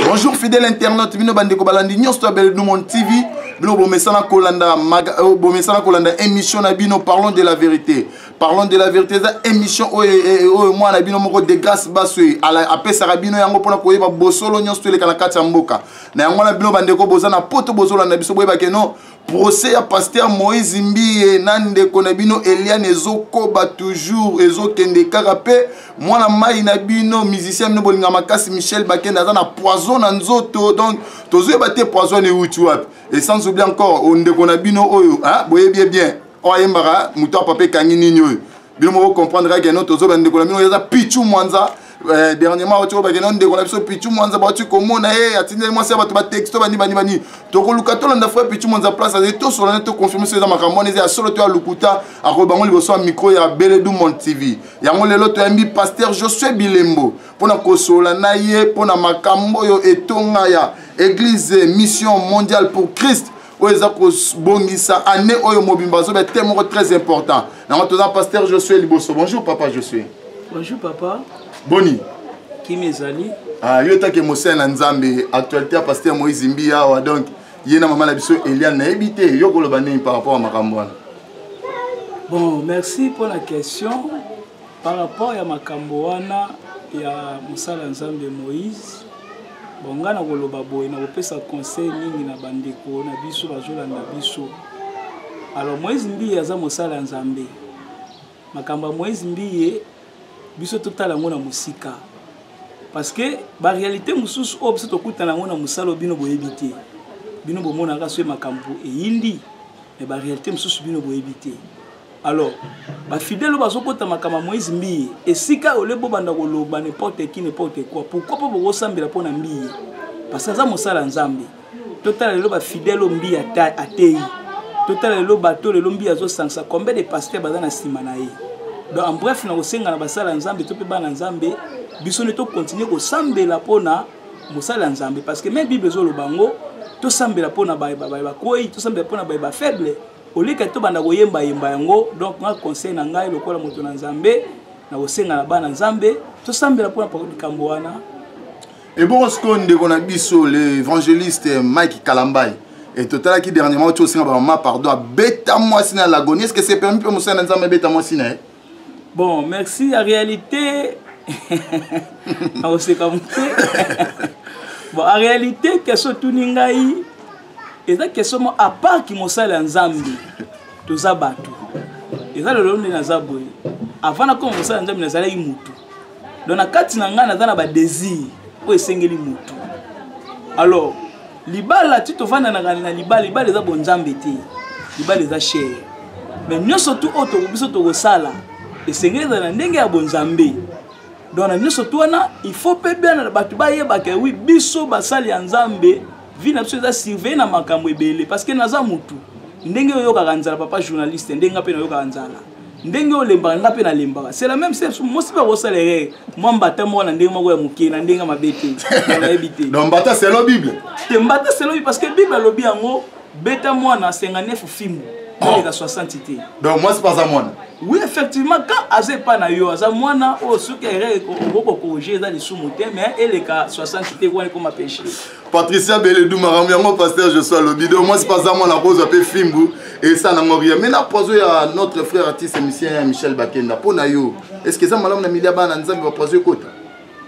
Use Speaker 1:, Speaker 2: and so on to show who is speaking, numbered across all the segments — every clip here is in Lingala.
Speaker 1: Bonjour fidèle internaute, bino bandeko balandi nyonso to bel Mon TV. Bino bomesana kolanda émission na bino parlons de la vérité. Parlons de la vérité za émission moi na bino moko de grâce baswe ala apesa rabino yango pona koyeba bosolo nyonso to le kana kati ya mboka. Na yango na bino bandeko bozana poto bozolo na biso boyeba ke no procès à pasteur Moïse Mbiye nande konabino Eliane ezokoba toujours ezokende karape mwana mai na bino musicien no bolinga makasi Michel Bakenda za na poison na nzoto donc tozoyeba te poison e uti wapi et sans oublier encore onde konabino oyo hein boyebi bien oyembara muto papa kangi nini oyo bino mo comprendre que no tozobande konabino yaza pichu mwanza dernièrement tu vois que non de qu'on a besoin pichu mwanza ba tu komona atindele moi ça ba to texto bani to ko lukato landa fois pichu mwanza place et to sur la to confirmer ça makambo ne ya solo to lukuta a ko bango liboso micro ya Beledu Mon TV ya ngo lelo to yambi pasteur Josué Bilembo pona ko sola na ye pona makambo yo etonga ya église mission mondiale pour Christ oeza ko bongisa année oyo mobimba zo be thème très important na ngo to pasteur Josué liboso. Bonjour papa Josué.
Speaker 2: Bonjour papa.
Speaker 1: Boni.
Speaker 2: Qui m'ezali?
Speaker 1: Ah, yo ta ke Mosé na Nzambe, actualité à pasteur Moïse Mbiya wa donc yena maman na biso Eliane na ebité yo ko loba par rapport à makambo wana.
Speaker 2: Bon, merci pour la question. Par rapport à makambo wana ya Mosala Nzambe Moïse, bon ngana ko loba boy na kopesa conseil ningi na bandeko na biso bazolanda biso. Alors Moïse Mbiya za Mosala Nzambe. Makamba Moïse Mbiye biso totala ngona musika parce que ba réalité mususu o biso tokutana ngona musalo bino boyebité bino bomona ka so makambo e yindi mais ba réalité mususu bino boyebité alors ba fidèle bazokota makamba Moïse Mbiye esika olebo banda koloba n'importe qui n'importe quoi pourquoi pas bosambela pona Mbiye parce que za musala Nzambe totala lelo ba fidèle Mbiye atei totala lelo bato lelo Mbiye azo sansa combien de pasteurs bazana sima na ye. Donc en bref na kosenga na basala Nzambe to pe bana Nzambe biso ne to continuer ko sambela pona mosala Nzambe parce que même Bible zo lobango to sambela pona ba koi to sambela pona ba faible olika to banda ko yemba yango donc na conseil na ngai lokola moto na Nzambe na kosenga na bana Nzambe to sambela pona pa likambo wana.
Speaker 1: Et bon ce qu'on de na biso l'évangéliste Mike Kalambai et total qui dernièrement tu aussi ma pardon beta moi sina l'agonie est-ce que c'est permis pour mosala Nzambe beta moi sina?
Speaker 2: Bon, merci. En réalité, bon, en réalité, question tout ningai, et ça question à part qui mosala Nzambe, tout ça batou. Et ça le long de Nazaboy. Avant de commencer à Nzambe, Nazala imutu. Donc na kati nanga nazana ba désir, o esengeli mutu. Alors, libala tu te vanda na libala les a bon Nzambe te. Libala les a cher. Mais nous surtout auto biso to sala. Et c'est na ndenge ya bonzambe donc na nyoso twana il faut pe bien na batu ba yeba ke oui biso basali ya Nzambe vi na biso za surveiller na makambo ebele parce que naza mutu ndenge yo yoka kanzala papa journaliste ndenge pe na yoka kanzala ndenge yo lemba ngape na lemba c'est la même chose moi si pas rosalere moi mbata mo na ndenge moko ya muke na ndenge mabete na ebité
Speaker 1: donc mbata c'est la Bible
Speaker 2: te mbata c'est la Bible parce que Bible lobi yango beta moi na 59 films il a 60 idées.
Speaker 1: Donc moi c'est pas ça moi.
Speaker 2: Oui effectivement quand Azé pas na yo Azé moi na o ce qui est beaucoup corriger dans les sous-motés mais elle est qu'à 60 idées comme a péché.
Speaker 1: Patricia Beledu marambi yango pasteur je sois le bidon moi c'est pas ça moi la pose un fimbu et ça n'a rien mais na poser à notre frère artiste musicien Michel Bakenda pona yo est-ce que ça malam na milia bana Nzambe va poser kota?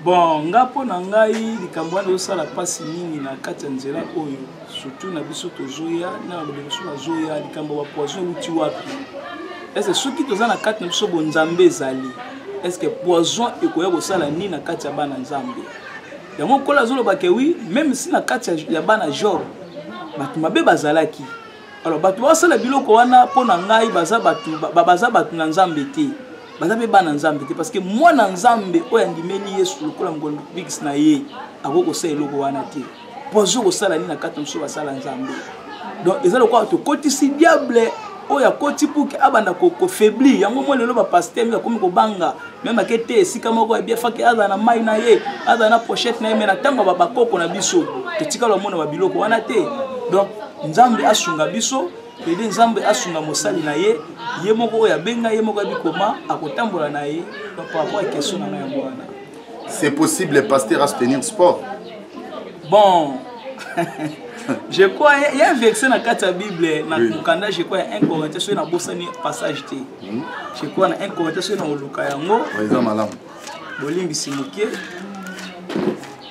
Speaker 2: Bon ngapo na ngai likambo wana osala pasi mingi na kati ya nzela oyo surtout na biso tozoya na biso nazoya likambo ba poison uti wapi est-ce que soki toza na kati na biso bo Nzambe ezali est-ce que poison ekoya kosala nini na kati ya bana Nzambe yango kola zoloba ke oui même si na kati ya bana Job batu mabe bazalaki alors batu basala biloko wana pona ngai baza batu na Nzambe te bazabe bana Nzambe te parce que moi na Nzambe oyo andimeli Yesu lokola ngondo bigis na ye akoko sala eloko wana te pozo ko sala ni na kati mso basala Nzambe donc ezalo kwa to kotisi diable oyo akoti puke abanda ko faiblir yango mo lelo ba pasteur mi akomi ko banga même akete esika moko e bien faki aza na mai na ye aza na pochette na ye mena tango ba bakoko na biso to tikala mona ba biloko wana te donc Nzambe asunga biso et Nzambe asunga mosali na ye ye moko oya benga ye moko bikoma akotambola na ye par rapport à question na yango wana.
Speaker 1: C'est possible pasteur à se tenir sport?
Speaker 2: Bon, je crois il y a un verset dans la Bible, dans le Canada, je crois 1 Corinthiens sur la bossani passage T. Je crois dans 1 Corinthiens sur le Lukayango. Bolimbi Simuke.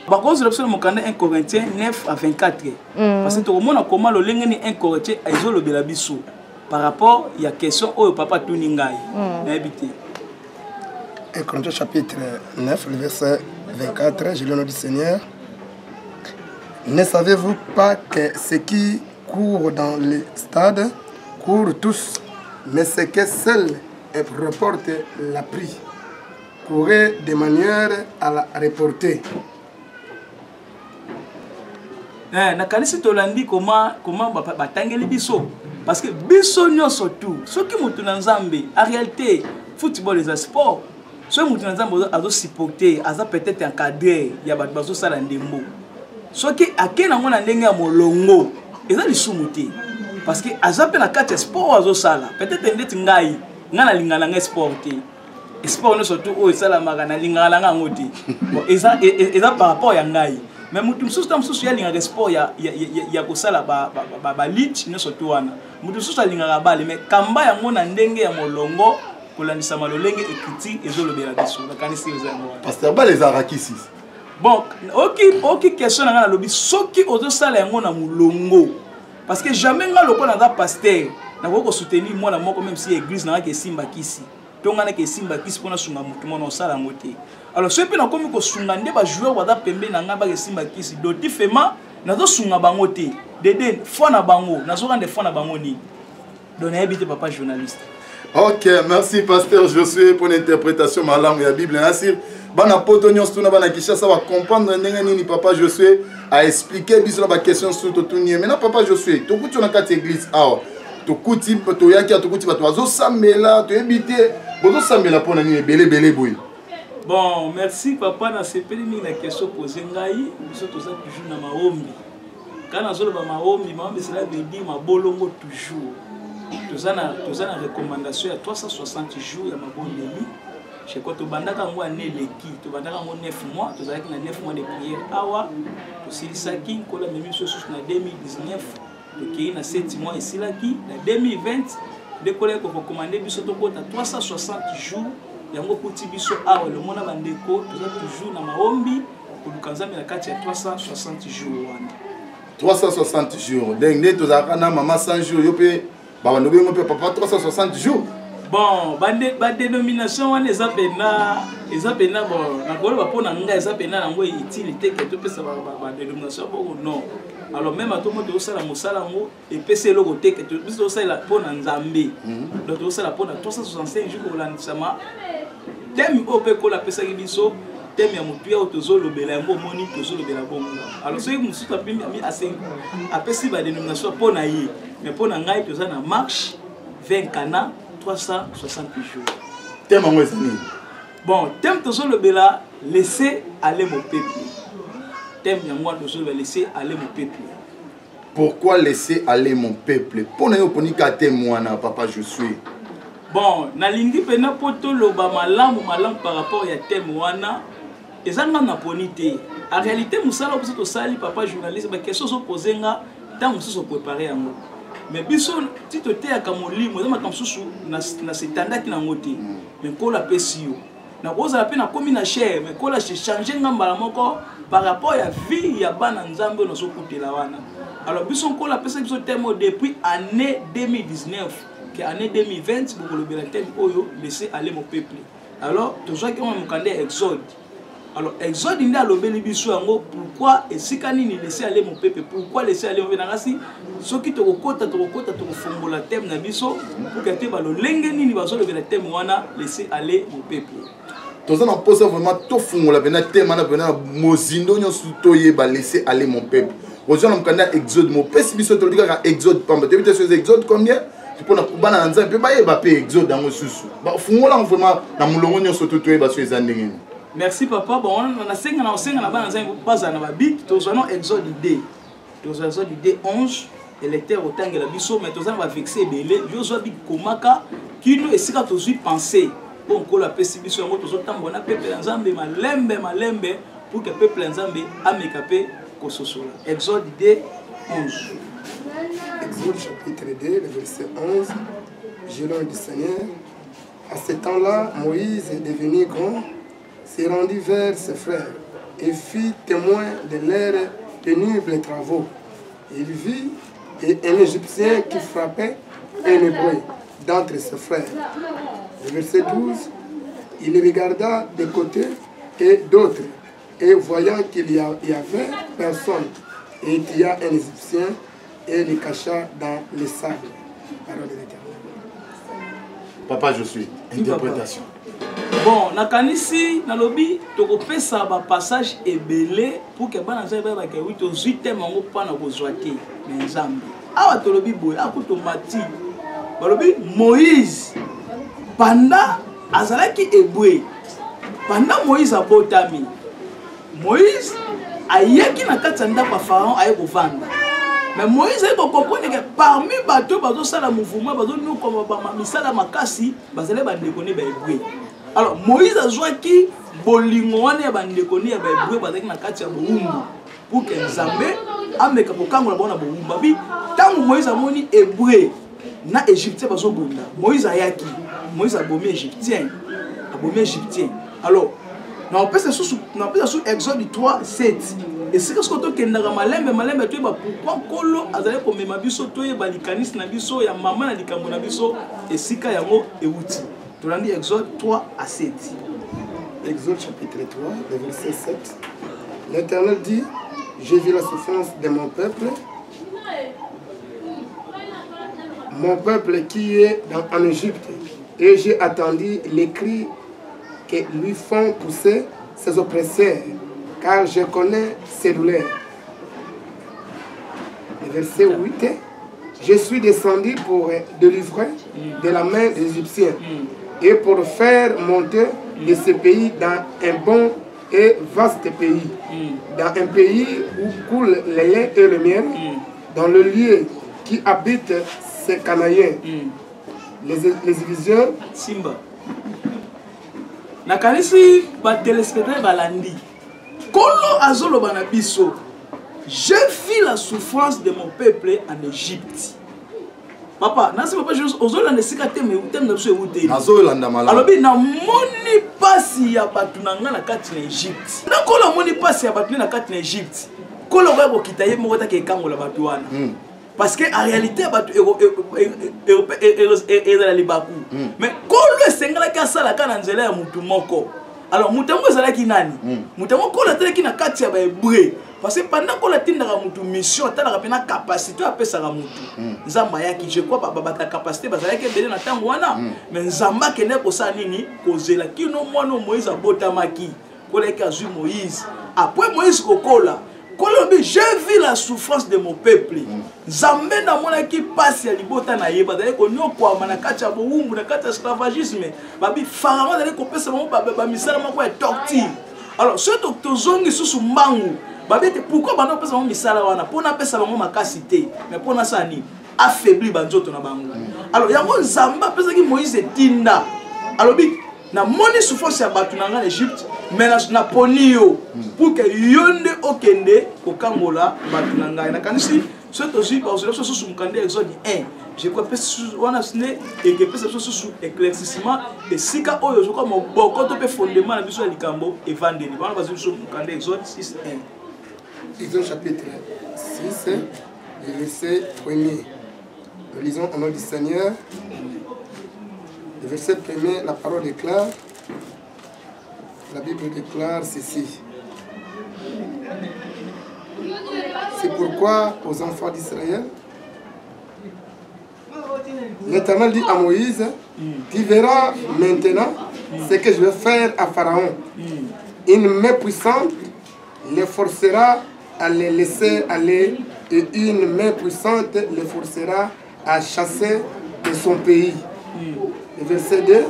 Speaker 2: Par contre, l'option de mon Canada 1 Corinthiens 9 à 24. Parce que tout le monde a comment le lengeni 1 Corinthiens a isolé le biso. Par rapport, il y a question au papa Tuningai. N'habité.
Speaker 3: 1 Corinthiens chapitre 9, le verset 24, je lis au nom du Seigneur. Ne savez-vous pas que ceux qui courent dans les stades courent tous, mais c'est que seul reporte la prix. Courez de manière à la reporter.
Speaker 2: Na kanisi tolandi comment batangeli biso parce que biso nyonso tout ce qui mutu na Nzambe en réalité football les sport ce mutu na Nzambe azo supporter aza peut-être encadré ya bato bazo sala ndembo ce qui akena ngona ndenge ya molongo eza lisumu te parce que aza pe na kati sport azo sala peut-être ndeti ngai ngana lingana ngai sport te sport no surtout o sala magana lingana nga ngoti bon eza par rapport ya ngai. Mais mutu mususu mususu ya linga sport ya kosala ba lit no surtout wana mutu mususu linga bale mais kamba ya ngona ndenge ya molongo kolandisa malolenge ekiti ezolobela biso bakanisi ezango
Speaker 1: pasteur ba les arakisi
Speaker 2: bon OK question na lobi soki ozosala yango na molongo parce que jamais nga lokona na pasteur na ko soutenir moi na moko même si église na ka simba kisi tongana ke simba kisi pona sunga mutu mona osala ngote. Alors ce que nous avons dit, c'est que les joueurs qui ont été simba kisi dotifema nazo sunga bango te dede fona bango nazo rendre fona bango ni donc habité papa journaliste.
Speaker 1: OK, merci pasteur Josué pour l'interprétation ma langue la Bible nasir bana potonyo stuna bana Kinshasa va comprendre ndenge nini papa Josué a expliqué biso la question sur totunye. Maintenant papa Josué to kuti na kati église awa to kuti to yaki to kuti bato azo sambela to habité bozo sambela pona ni belé boy.
Speaker 2: Bon, merci papa na sepeli mingi na question posée ngai biso toza toujours na maombi. Kana zolo ba maombi cela veut dire mabolongo toujours. Toza na recommandation ya 360 jours ya mabondeli. Je crois to bandaka ngo ane leki, to bandaka ngo 9 mois, toza na 9 mois de prière awa. To silisaki kola memi so na 2019, to ki na 7 mois isilaki na 2020, de kola ko recommander biso to kota 360 jours. Yango kuti biso awa le mona bandeko toza toujours na maombi kulukanzami na kati ya 360 jours wana
Speaker 1: 360 jours ndenge toza kana mama 100 jours yo pe ba bandobe mo pe papa 360 jours
Speaker 2: bon ba dénomination wana eza pena bon na kolo ba pona nga eza pena nango utilité que to pesa ba dénomination bon non alors même à tout le monde osala mosala ngo epese loko te que to biso osala pona Nzambe donc osala pona 365 jours kolandisama thème ope ko la pesa biso thème ya mutu ya tozolobela yango moni tozolobela bongo alors soki mususu apimi ami apesi ba dénomination pona ye mais pona ngai toza na marche 20 kana 360 jours
Speaker 1: thème ngo ezani
Speaker 2: bon thème tozolobela laisser aller mon peuple thème ya moi tozolobela laisser aller mon peuple.
Speaker 1: Pourquoi laisser aller mon peuple pona yo ponika thème wana papa Josué.
Speaker 2: Bon, nalingi pena poto loba malamu par rapport ya thème wana ezanga na ponité. En réalité musala biso to sali papa journaliste ba question so poser nga tant mususu préparer yango. Mais biso ti to te ya kamolimo za makamsusu na setandaki na ngoti. Mais ko la pesio. Na koza la pena komi na cher mais ko la changer ngamba moko par rapport ya vie ya bana Nzambe no so kutela wana. Alors biso ko la pesa biso thème depuis année 2019. Année 2020, pour le thème Oyo, laisser aller mon peuple. Alors, tout ça qui on a Exode. Alors, Exode, il y a le bénéfice. Pourquoi est-ce qu'il laisser aller mon peuple? Pourquoi laisser aller mon peuple? Ce qui te recote, la thème Nabiso, pour que tu aies le lengeni, le thème Wana, laisser aller mon peuple.
Speaker 1: Tout ça, on pose vraiment tout fond, la thème, Mozindo, laisser aller mon peuple. Aujourd'hui, on a Exode, mon peuple, si tu as Exode, tu as Exode combien? Pour na kubana nza pe ba yeba pe exode dans susu ba fungola vraiment na mulongo nyoso tutoye ba so ezandenge.
Speaker 2: Merci papa. Bon on a 5 na bana nza pas na ba bit to zono exode D. To exode D 11 électeur otangela biso mais to zana ba vexer belé yo zo bi komaka kino esika to zui penser bon ko la pesi biso yango to zo tambona peuple nzambe malembe pour que peuple nzambe amekape kososola. Exode 2, 11.
Speaker 3: Exode chapitre 2, le verset 11. Je l'ai du Seigneur. À ce temps-là, Moïse est devenu grand, s'est rendu vers ses frères et fit témoin de leurs pénibles travaux. Il vit un Égyptien qui frappait un Hébreu d'entre ses frères. Le verset 12, il regarda de côté et d'autres, et voyant qu'il y avait personne, et il y a un Égyptien, et le cacha dans le sable. Parole de l'Éternel.
Speaker 1: Papa, je suis. Interprétation.
Speaker 2: Bon, nakanisi nalobi tokopesa ba passage ebele pour que bana nzambe ba ke 8 au 8 mango pana kozwa te na nzambe. Awa tolobi boy akutomati. Balobi Moïse panda azalaki ebwe. Panda Moïse abotami. Moïse ayeki na kati ndako Pharaon aye kovanda. Mais Moïse a compris que parmi les bateaux, le mouvement, nous comme misala makasi, bazale bandekoni ba ebwe. Alors Moïse a joué qui bolingone ya bandekoni ba ebwe bazaki na kati ya boumbu pour que Nzambe ameka pokango na bona boumbu. Bi tangu Moïse amoni ebwe na Égyptien bazo bunda. Moïse ayaki, Moïse a bomi Égyptien, Alors on peut se sous Exode 3, 7. Et c'est ce que tu as malembe tu ba pourquoi kolo azale ko mema biso to ye balikanis na biso ya mama na likambo na biso esika yango euti. Tu l'as dit Exode 3 à 7.
Speaker 3: Exode chapitre 3, le verset 7. L'Éternel dit, j'ai vu la souffrance de mon peuple qui est en Égypte, et j'ai attendu les cris que lui font pousser ses oppresseurs, car je connais ses douleurs. Le verset 8. Je suis descendu pour délivrer de la main des Égyptiens et pour faire monter de ce pays dans un bon et vaste pays, dans un pays où coule le lait et le miel, dans le lieu qui habite ces Canaïens, les Égyptiens.
Speaker 2: Simba. Nakanisi ba téléspectateur balandi. Kolo azolo banabiso. J'ai vu la souffrance de mon peuple en Égypte. Papa, nasi papa je ozolo na sika te me utem na biso ewute.
Speaker 1: Nazolanda malamu.
Speaker 2: Alobi na moni pasi ya batu na nga na kati na Égypte. Na kolo moni pasi ya batu na kati na Égypte. Kolo ba bokita ye moko ta ke kangola batu wana. Parce que en réalité batu la libaku. Mais kolo esengala ka sala kana nzela ya mutu moko. Alors mutango ezalaki nani? Mutango kola teleki na kati ya ba ebre. Parce que pendant qu'on a tindra mutu mission, tala rapena capacité à pesa la mutu. Nzamba yaki je crois ba ta capacité bazalaki belé na tango wana. Mais nzamba kene ko sa nini kozela kino mwana Moïse abotamaki. Kola ki azu Moïse. Après Moïse kokola, Colombie, j'ai vu la souffrance de mon peuple. Nzambe na mona ki passe ya libota na yeba dale ko nyokwa manakati ya boumbu na kati ya esclavagisme. Babi Pharaon dale ko pesa mo ba misala mako ya torture. Alors ce tozongi susu mbangu. Pourquoi bano pesa mo misala wana pona pesa bango makasi te mais pona sani affaibli banzoto na bango. Alors yango Nzamba pesa ki Moïse tinda. Alors bi na moni souffrance ya batu na nga Égypte mais na ponio pour que yonde okende kokangola batu na nga na kanisi ce tozi par exemple sous mukande Exode 1. Je crois que wana sne et que pesa sous éclaircissement et sika oyo je crois mo boko to pe fondement na biso ya likambo et vandeni bana bazo sous mukande Exode 6 1.
Speaker 3: Exode chapitre 6, le verset 1er. Nous lisons au nom du Seigneur. Le verset 1er, la parole déclare, la Bible déclare ceci. C'est pourquoi aux enfants d'Israël, l'Éternel dit à Moïse, tu verras maintenant ce que je vais faire à Pharaon. Une main puissante les forcera à les laisser aller et une main puissante les forcera à chasser de son pays. Le verset 2,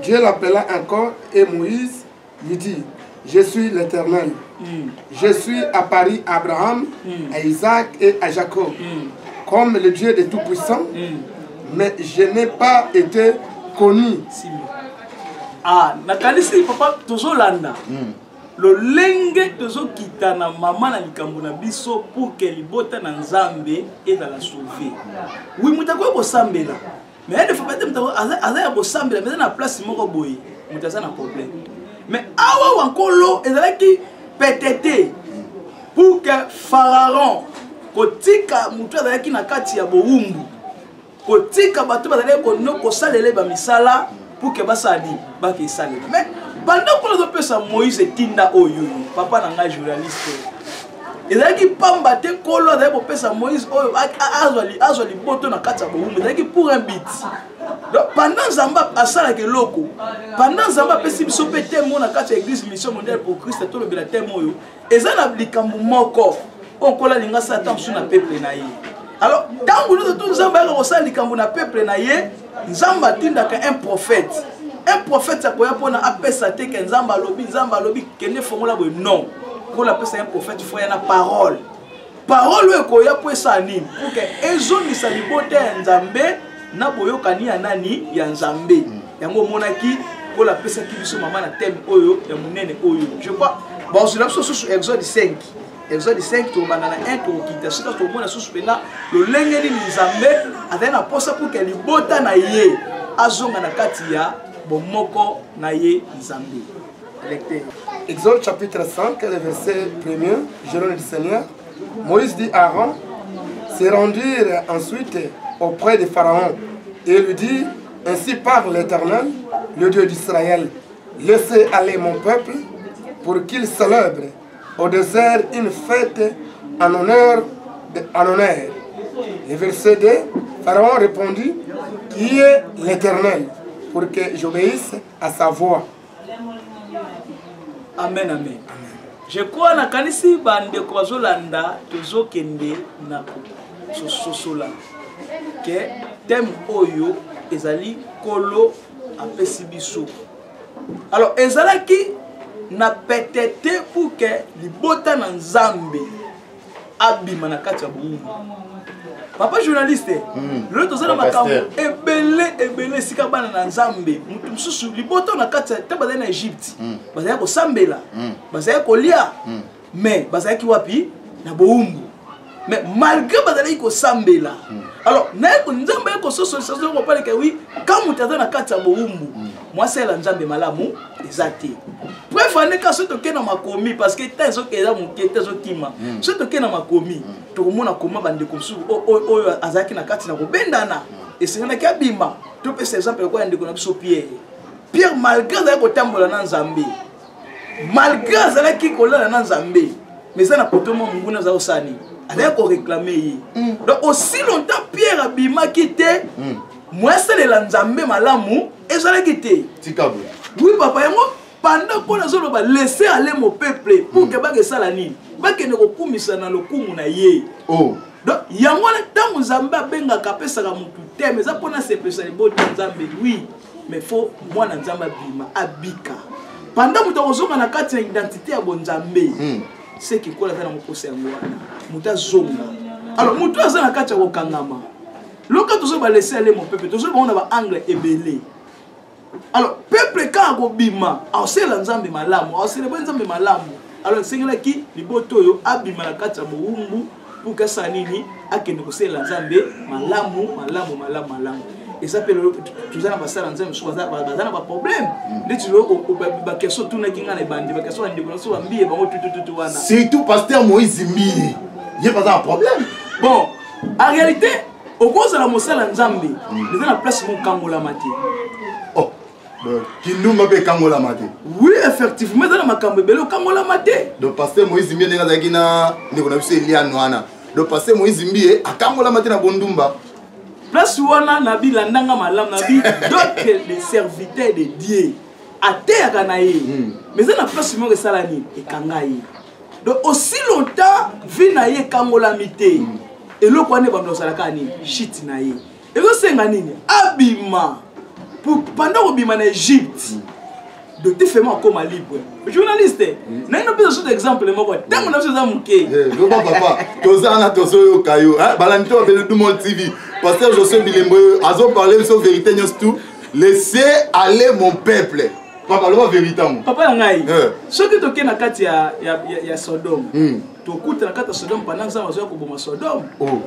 Speaker 3: Dieu l'appela encore et Moïse lui dit, je suis l'Éternel. Je suis apparu à Abraham, à Isaac et à Jacob, comme le Dieu de Tout-Puissant, mais je n'ai pas été connu.
Speaker 2: Ah, nakalisi papa tozolanda. le lenge tozo kitana maman na likambo na biso pour que libota na nzambe et dans la sauver. Oui, mutako ko sambela. Mais il faut pas dire mutako azaya ko sambela mais na place moko boye. Mutasa na problème. Mais awa wankolo ezalaki pétété pour que Pharaon kotika mutu azalaki na kati ya boumbu. Kotika bato bazalaki ko salele ba misala pour que basali ba ke salele. Mais pendant que nous avons Moïse et Tinda Oyo, papa n'a journaliste. Et là qui pamba te kolo d'ailleurs pour Moïse Oyo, azali boto na kata boumbu, là qui pour un bit. Donc pendant Zamba asala ke loko, pendant Zamba pesi biso pété mon na kata église mission mondiale pour Christ tout le bela témo yo. Et ça na likambu moko. On kola linga Satan sur na peuple na ye. Alors tant que nous tous Zamba ko sala likambu na peuple na ye, Zamba Tinda ka un prophète. Un prophète ça peut apprendre à penser que Nzamba lobi kene fongola boy non pour la penser un prophète il faut y a parole ko ya pour ça ni pour que ezoni sa libote Nzambe na boyokani ya nani ya Nzambe yango monaki pour la penser ki biso mama na thème oyo ya munene oyo je crois bon sur la sur Exode 5 to banana 1 to kita sika to mona suspenda le lengeli Nzambe atena posa pour que libota na ye azonga na kati ya Bomoko naye Nzambe.
Speaker 3: Exode chapitre 5, le verset 1er, Jérôme du Seigneur. Moïse dit à Aaron, se rendirent ensuite auprès de Pharaon et lui dit, ainsi parle l'Éternel, le Dieu d'Israël, laissez aller mon peuple pour qu'il célèbre au désert une fête en honneur. Le verset 2, Pharaon répondit, qui est l'Éternel, pour que j'obéisse à sa voix.
Speaker 2: Amen, amen. Je crois na kanisi bande ko bazolanda tozo kende na sosola que thème oyo ezali kolo apesi biso. Alors ezalaki na pétété pour que libota na Nzambe abima na kati ya boumbu. Papa journaliste, le tozala makambo ebele sika bana na Nzambe mutu mususu liboto na kati te bazali na Egypte bazali ko sambela bazali ko lia mais bazali ki wapi na boumbu mais malgré bazali ko sambela alors na ko Nzambe ko soso ko parler que oui quand mutu na kati ya boumbu moi c'est la Nzambe malamu ezati bref on est ka soto ke na makomi parce que tezo ke za muke tezo kima soto ke na makomi to komona koma bande ko su oyo azaki na kati na ko bendana et c'est na ka bima to pe exemple ko ande ko na biso Pierre malgré za ko tambola na Nzambe malgré azalaki ko la na Nzambe mais ça na potomo munguna za osani ala ko réclamer yi donc aussi longtemps Pierre abima kité moi c'est le Nzambe malamu ezalaki te
Speaker 1: tikabo
Speaker 2: oui papa yango pendant qu'on a zolo ba laisser aller mon peuple pour que ba ke sala nini ba ke ne ko kumisa na lokumu na ye
Speaker 1: oh
Speaker 2: donc yango na tango Nzambe abenga kapesa ka mutu te mais ça pona se pesa bo Nzambe oui mais faut moi na Nzambe bima abika pendant mutu ozonga na kati ya identité ya bon Nzambe c'est qui kola na mopose yango wana mutu azonga alors mutu azana kati ya kokangama loka tozo ba laisser aller mon peuple tozo ba on ba angle ebele. Alors, peuple quand bima, alors c'est l'Nzambe malamu, alors c'est le bon Nzambe malamu. Alors c'est qui liboto yo abima la kati ya boumbu pour que ça nini akende ko c'est l'Nzambe malamu. Et ça peut tout ça na basala Nzambe so bazana ba problème. Ndeti lo ba question tuna kinga na bandi ba question ndiko na so bambiye bango tutu wana.
Speaker 1: Surtout pasteur Moïse Mbiye. Il y a pas de problème.
Speaker 2: Bon, en réalité, au cause de la mosala Nzambe, ils ont la place mon kangola mati.
Speaker 1: Oh. Kindumba be kangola mate.
Speaker 2: Oui, effectivement, dans ma kambe belo kangola mate.
Speaker 1: Donc pasteur Moïse Mbiye nenga zakina ndiko na biso Eliane wana. Donc pasteur Moïse Mbiye akangola mate na bondumba.
Speaker 2: Place wana nabi landanga malam nabi d'autres les serviteurs de Dieu. Ate akanaye. Mais ça na place mo resala ni ekangaye. Donc aussi longtemps vi na ye kangola mite. Et le kwane bando salaka ni shit na ye. Et ko senga nini? Abima. Pendant que en Égypte, de tout fait comme libre. Journaliste, n'a pas besoin d'exemple. Tant qu'on a besoin de mouquer.
Speaker 1: Papa, Tozana Tozo Kayo, Balanto avec le Dumont TV. Pasteur José Bilembo, Azo parler sur vérité, tout. Laissez aller mon peuple. Papa, le vérité.
Speaker 2: Papa ngai. Ce que toke na kati ya Sodome. Tokuta na kati ya Sodome pendant ça bazo ko boma Sodome. Oh.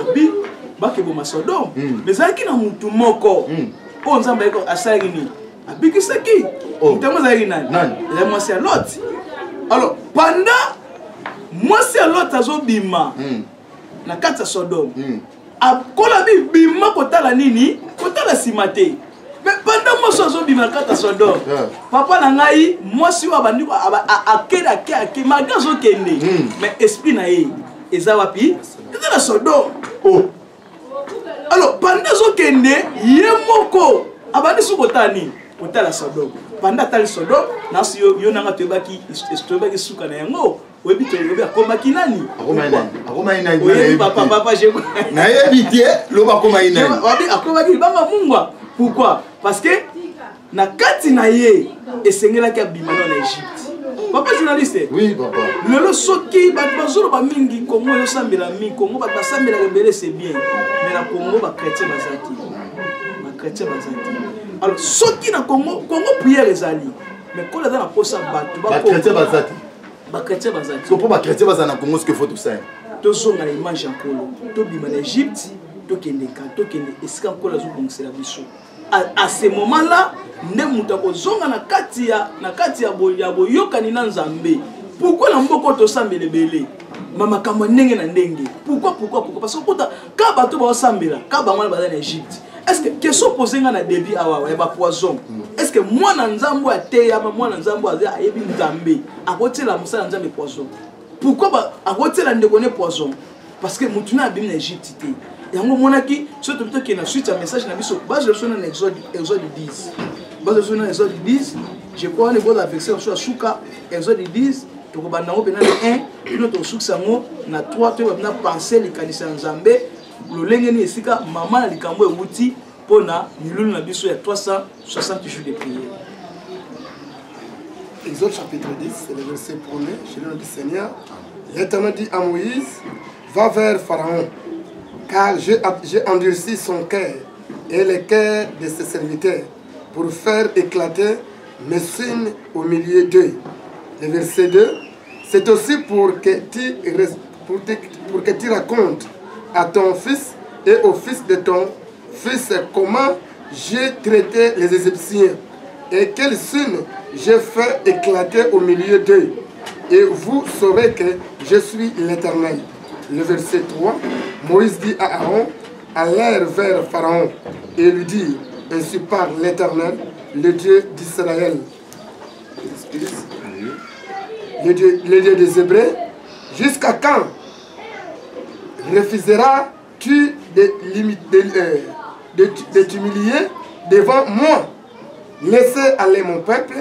Speaker 2: Abi ba ke boma Sodome. Mais ça qui na mutu moko. O nzamba eko asali ni. Abi ki saki. Ntamo za nani? La moi c'est Lot. Alors pendant moi c'est Lot azo bima. Na kati ya Sodome. Akola bi bima kotala nini? Kotala simate. Mais pendant moi so bima kata Sodome. Papa na ngai moi si wa bandi akeda magazo kende. Mais esprit na ye eza wapi? Eza na Sodome. Oh. Alors pendant zo kende ye moko abandi su kotani kotala Sodome. Pendant tali Sodome na si yo nanga tebaki suka na yango. Webi to yobi akomaki nani? Akoma nani? Oui papa je.
Speaker 1: Na yebité lo bakoma nani?
Speaker 2: Wabi akomaki banga mungwa. Pourquoi? Parce que na kati na ye esengela ki abima na Égypte. Papa journaliste.
Speaker 1: Oui papa.
Speaker 2: Lelo soki bazolo ba mingi Congo yo sambela mingi Congo ba sambela rebelle c'est bien. Mais na Congo ba chrétien bazaki. Ba chrétien bazaki. Alors soki na Congo prière ezali. Mais quand dans la posa batu
Speaker 1: ba chrétien bazaki.
Speaker 2: Ba chrétien bazaki.
Speaker 1: So pour ba chrétien bazana na Congo ce qu'il faut tout ça.
Speaker 2: To zonga na image en Congo. To bima na Égypte, to kende esika kola zo bongela biso. À ce moment-là, ne mutako zonga na kati ya boyokani na Nzambe. Pourquoi na mboko to sambele belé? Mama kama ndenge na ndenge. Pourquoi parce que ka bato ba sambela, ka bangwana ba na Égypte. Est-ce que question posé na débit awa ya ba poison? Est-ce que moi na Nzambo ate ya moi na Nzambo aza ayebi Nzambe akotela musala Nzambe poison? Pourquoi ba akotela ndeko ne poison? Parce que mutuna abimi na Égypte te. Yango monaki surtout qui na suite un message na biso base le son Exode 10. Base le son Exode 10, je crois le bon verset sur Suka Exode 10 to ko banango pena 1 notre suksango na 3 to na penser les kanisa Nzambe lolenge ni esika mama na likambo ewuti pona milulu na biso ya 360 jours de prière.
Speaker 3: Exode chapitre 10, c'est le verset 1er, chez le nom du Seigneur. L'Éternel dit à Moïse, va vers Pharaon, car j'ai endurci son cœur et le cœur de ses serviteurs pour faire éclater mes signes au milieu d'eux. Le verset 2, c'est aussi pour que tu racontes à ton fils et au fils de ton fils comment j'ai traité les Égyptiens et quels signes j'ai fait éclater au milieu d'eux. Et vous saurez que je suis l'Éternel. Le verset 3, Moïse dit à Aaron, allez vers Pharaon et lui dit, ainsi parle l'Éternel, le Dieu d'Israël, le Dieu des Hébreux, jusqu'à quand refuseras-tu de t'humilier devant moi? Laissez aller mon peuple,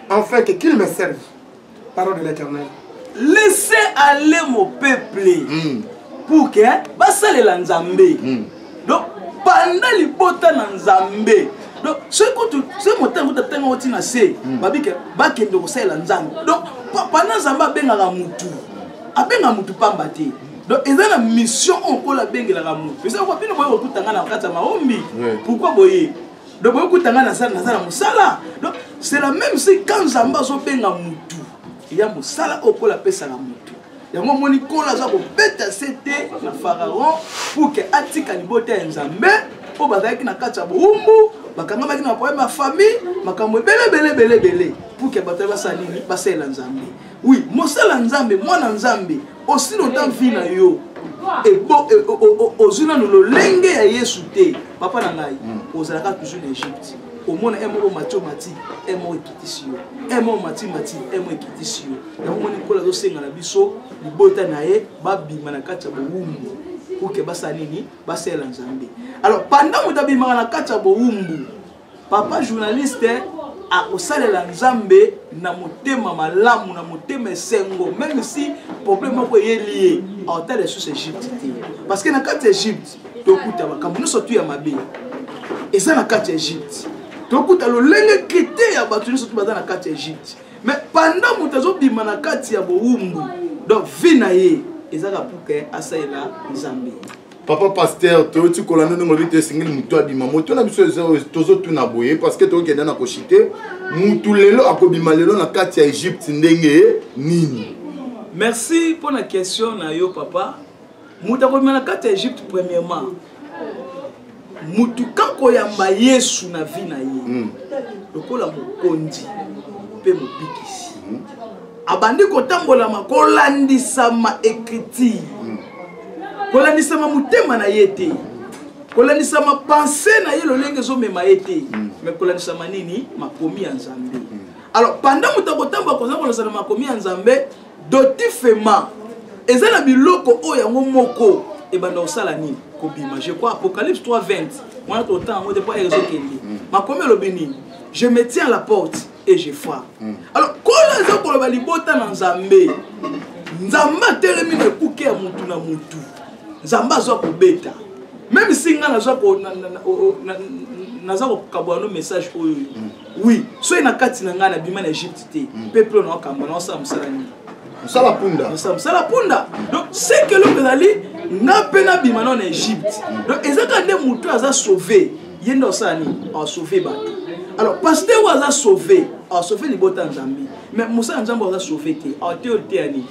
Speaker 3: afin qu'il me serve. Parole de l'Éternel.
Speaker 2: Laissez aller mon peuple pour que basalela Nzambe. Donc pendant libota na Nzambe. Donc ce motan ko tanga oti na se babike bakende ko salela Nzambe. Donc pendant Nzambe bengaka mutu. Abenga mutu pamba te. Donc ils ont la mission on ko la bengela ka mutu. C'est pourquoi bino boyo ko tanga na kata maombi. Pourquoi boye? Donc boyo ko tanga na sala musala. Donc c'est la même si quand Nzambe zo benga mutu. Il y a musala okola pesa la mutu. Yango moni kola za ko beta sete na Pharaon pour que atika libota ya Nzambe po bazaki na kati ya boumbu bakanga baki na problème ya famille makambo belé pour que bato basalini basela Nzambe. Oui, mosala Nzambe mwana Nzambe aussi longtemps vina yo et bon ozuna no lolenge ya Yesu te papa na ngai ozalaka toujours en Égypte. Au monde est mort mati est mort ekitisi yo est mort mati est mort ekitisi yo yango moni kola zo senga na biso libota na ye babima na kati ya boumbu pour que basa nini basela Nzambe. Alors pendant mutabima na kati ya boumbu papa journaliste a osalela Nzambe na motema malamu na motema sengo même si problème ko ye lié à hôtel de sous Égypte parce que na kati ya Égypte tokuta makambo no sotu ya mabe eza na kati ya Égypte. Donc, tu as le critère à battre sur la carte Égypte. Mais pendant que tu as bima na kati ya boumbu, donc vinaye, ezaka pour que asaila Nzambe.
Speaker 1: Papa pasteur, tu kolando no ngobite singil mutu abima. Moto na biso tozo tuna boye parce que to kenda na koshite. Mutu lelo akobima lelo na kati ya Egypte ndenge nini.
Speaker 2: Merci pour la question na yo papa. Mutu akobima na kati ya Egypte premièrement. Mutu kanko yamba Yesu na vie na ye. Lokola mokondi pe mopikisi. Abandi kotambola makolandisa ma écriture. Kolandisa ma mutema na yete. Kolandisa ma pensée na ye lolenge zo mema yete. Mais kolandisa manini makomi ya Nzambe. Alors pendant mutakotamba koza kolandisa makomi ya Nzambe dotifement ezala biloko o yango moko e banda osala nini kobima. Je crois Apocalypse 3:20. Moi tout temps moi depuis ezokende. Makomi lobini. Je me tiens à la porte et je frappe. Alors kola za koloba libota na Nzambe. Nzamba telemi ne kuke ya mutu na mutu. Nzamba zo kobeta. Même si nga na zo ko na zo kabwa no message oyo. Oui, so ina kati na nga na bima na Egypte te. Peuple na kamba na sa msalani.
Speaker 1: Msala punda.
Speaker 2: Msala punda. Donc c'est que le pedali na pena bima na Egypte. Donc ezaka nde mutu aza sauvé. Yenda osani a sauvé bato. Alors pasteur waza sauvé, a sauvé libota Nzambe. Mais Moussa Nzamba waza sauvé te. A te ani.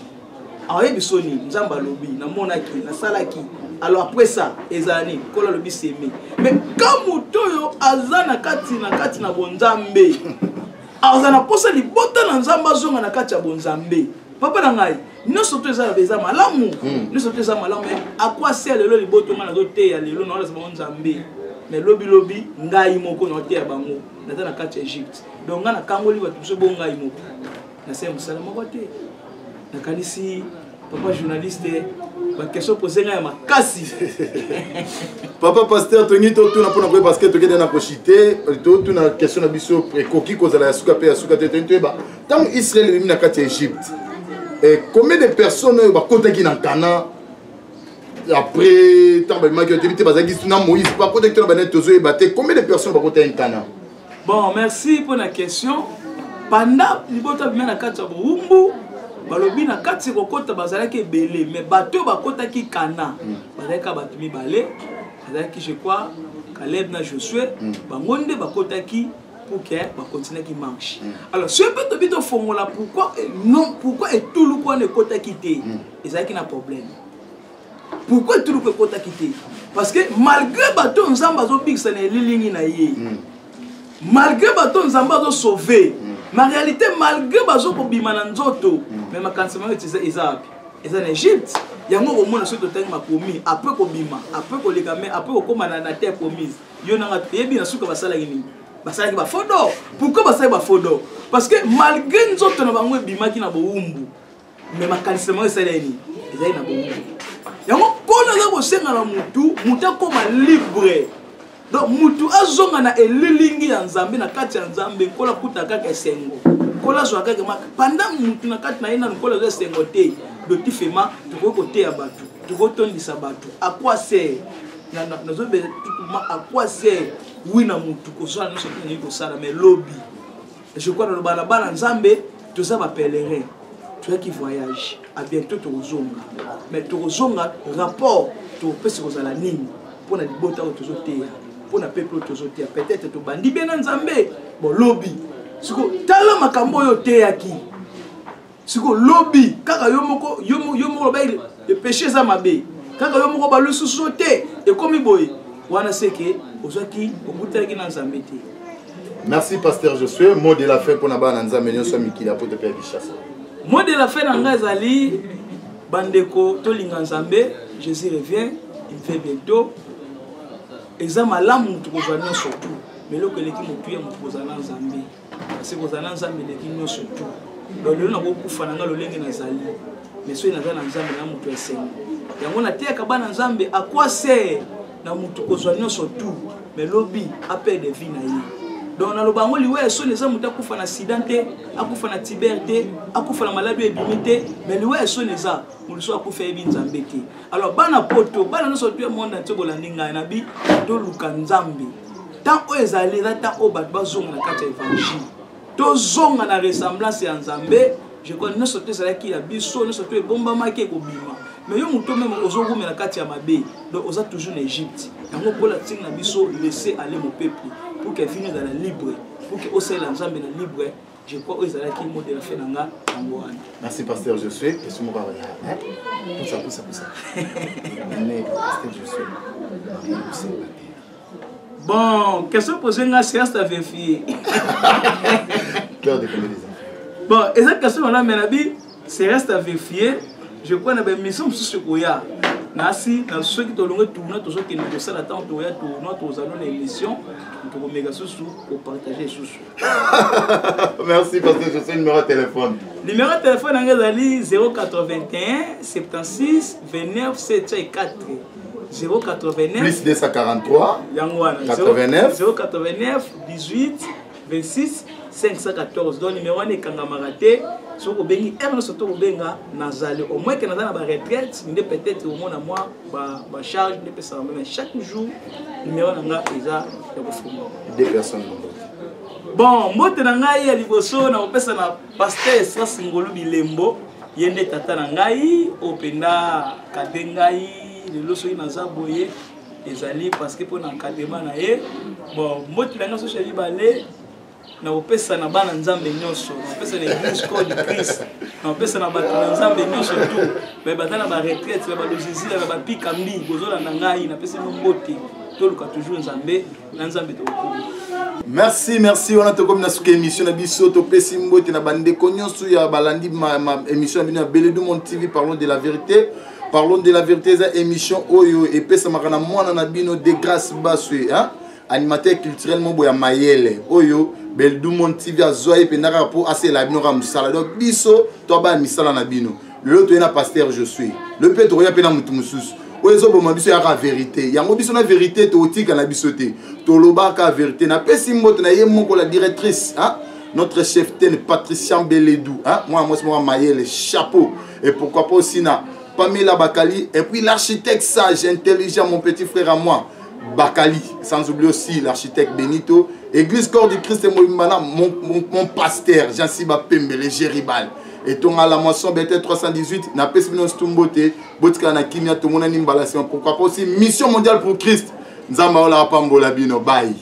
Speaker 2: A yebisoni Nzamba lobi na monaki na salaki. Alors après ça, ezani kola lobi seme. Mais quand mutoyo azana kati na bonzambe. Azana posa libota na Nzamba zonga na kati ya bonzambe. Papa na ngai, nous sommes tous à malamu. Nous sommes tous à malamu. À quoi sert le liboto na doté ya lelo na bonzambe. Mais lobi ngai moko na te ya bango. Na kati ya Egypte. Donc ngana kangoli ba tuso bonga imoko. Na se musala moko te. Na kanisi papa journaliste ba question posée na makasi.
Speaker 1: Papa pasteur Tonito tu na pona ko parce que to kende na koshite, tu na question na biso koki kozala ya suka pe ya suka te to ba. Tant Israël est na kati ya Egypte. Et combien de personnes ba kotaki na Cana après tant ba majorité bazaki na Moïse pas protecteur ba net tozo e baté combien de personnes ba kotaki na Cana.
Speaker 2: Bon, merci pour la question. Pendant libota bien na kati ya Burumbu, balobi na kati kokota bazalaki belé, mais bateau bakota ki Cana. Bazalaka bato mibale, bazalaki je crois Caleb na Josué, bangonde bakota ki pour que ba continuer qui marche. Alors, si on peut te formuler pourquoi et tout le monde ne kota quitter, ezalaki na problème. Pourquoi tout le monde kota quitter? Parce que malgré bateau Nzamba zo big ça na lilingi na ye. Malgré bateau Nzamba zo sauver, mais en réalité malgré bazo ko bima na nzoto, mais ma kansema eza en Égypte. Yango au monde so to tangi makomi, après ko bima, après ko legame, après ko koma na terre promise. Yo na yebi na suka basala ngini. Basala ba fodo. Pourquoi basala ba fodo? Parce que malgré nzoto na bango bimaki na boumbu, mais ma kansema esaleni, eza na boumbu. Yango kona za ko senga na mutu koma libre. Donc mutu azonga na elilingi ya Nzambe na kati ya Nzambe kola kuta kaka esengo. Kola zo kaka pendant mutu na kati na ina kola zo esengo te. Dotifema to ko te ya batu. To ko tondisa batu. À quoi sert? Na zo be à quoi sert? Oui na mutu ko so na so ni ko sala mais lobby. Je crois dans le balabala Nzambe tout ça va pèlerin. Tu vois qui voyage. À bientôt to zonga. Mais to zonga rapport to pesi ko sala nini pour na libota to zo te. Pour na peuple tozote peut-être to bandi bien Nzambe bon lobby siko tala makambo yo te yaki siko lobby kaka yo moko ba le péché za mabe kaka yo moko ba le sosote et comme boy wana seke ozaki obutaki na Nzambe te.
Speaker 1: Merci pasteur Josué, mot de la fin pour na ba Nzambe nyoso mikila pour te faire bichasa.
Speaker 2: Mot de la fin na ngazali bandeko to linga Nzambe, Jésus revient, il fait bientôt. Examen là mon trouvant surtout mais le que l'équipe me tuer mon posana Nzambe c'est posana Nzambe l'équipe nous surtout donc le na beaucoup fananga le lenge na zali mais so ina za na Nzambe na mutu esengo yango na te ka bana Nzambe à quoi sert na mutu kozwanyo surtout mais lobby appel de vie na ye donc na lobango liwe so les amuta kufa na accidenté akufa na tiberte akufa na maladie ebimité mais liwe so les a muliso akufa ebi Nzambe te. Alors bana poto bana no surtout monde ntio bolandinga na bi to luka Nzambe tant o ezali tant o bat bazonga na kati évangile to zonga na ressemblance ya Nzambe. Je crois nous surtout ça qui la biso nous surtout bomba make ko bima mais yo muto même ozogumela kati ya mabe donc oza toujours en Égypte yango bola ting na biso laisser aller mon peuple pour que finisse dans la libre pour que osela nzambe na libre je crois que ezala ki modèle fait nanga ngwana.
Speaker 1: Merci pasteur Josué et sur mon papa hein pour ça mais pasteur Josué
Speaker 2: bon question posée nga c'est à vérifier
Speaker 1: cœur de comédie.
Speaker 2: Bon, et cette question on a menabi c'est reste à vérifier. Je crois que nous sommes sur ce koya. Nasi, dans ceux qui ont tourné, tous ceux qui nous ont attendre tourner, tous allons l'émission, pour méga sous pour partager sous.
Speaker 1: Merci parce que je sais le numéro de téléphone.
Speaker 2: Le numéro de téléphone est 081 76 29 704. 089
Speaker 1: plus 243
Speaker 2: 89 089 18 26 514. Donc numéro est Kangamaraté. Si vous avez un surtout au moins que nous avons une retraite, peut-être au moins à moi, ma charge de personnes. Mais chaque jour, le numéro est là.
Speaker 1: Deux personnes.
Speaker 2: Bon, moi, je suis à Liboso, je suis à pasteur Esra Singolo Bilembo, Yende Tata Nangai, Openda Kadengai, le loso yi naza boye, ezali parce que pour l'encadrement na ye. Bon, moi, je suis allé na opesa na bana nzambe nyonso na opesa na église corps du Christ na opesa na bato na nzambe nyonso tout mais batana ba retraite ba logisi ba ba pikambi bozola na ngai na pesa mbote to luka toujours nzambe na nzambe to
Speaker 1: merci on a to comme na suka émission na biso to pesi mbote na bande ko nyonso ya balandi ma émission na bino Beledu Monde TV parlons de la vérité za émission oyo et pesa makana mwana na bino de grâce baswe hein animateur culturellement boya mayele oyo Beledu Monde TV azoye penaka pour assez la bino ramsala donc biso to ba misala na bino le to na pasteur je suis le peut ya pena mutu mususu oyo bo mabiso ya ka vérité yango biso na vérité to otika na biso te to loba ka vérité na pesi mbote na ye moko la directrice hein notre chef Patricia Beledu hein moi mayele chapeau et pourquoi pas aussi na Pamela Bakali et puis l'architecte sage intelligent mon petit frère à moi Bakali, sans oublier aussi l'architecte Benito, Église Corps du Christ et mon pasteur Jean-Siba Pembele Géribal. Et ton à la moisson BT 318, n'a pas sinon Stumbote, Botka na Kimia, tout le monde a une balation. Pourquoi pas aussi Mission mondiale pour Christ. Nzamba ola pambola bino, bye.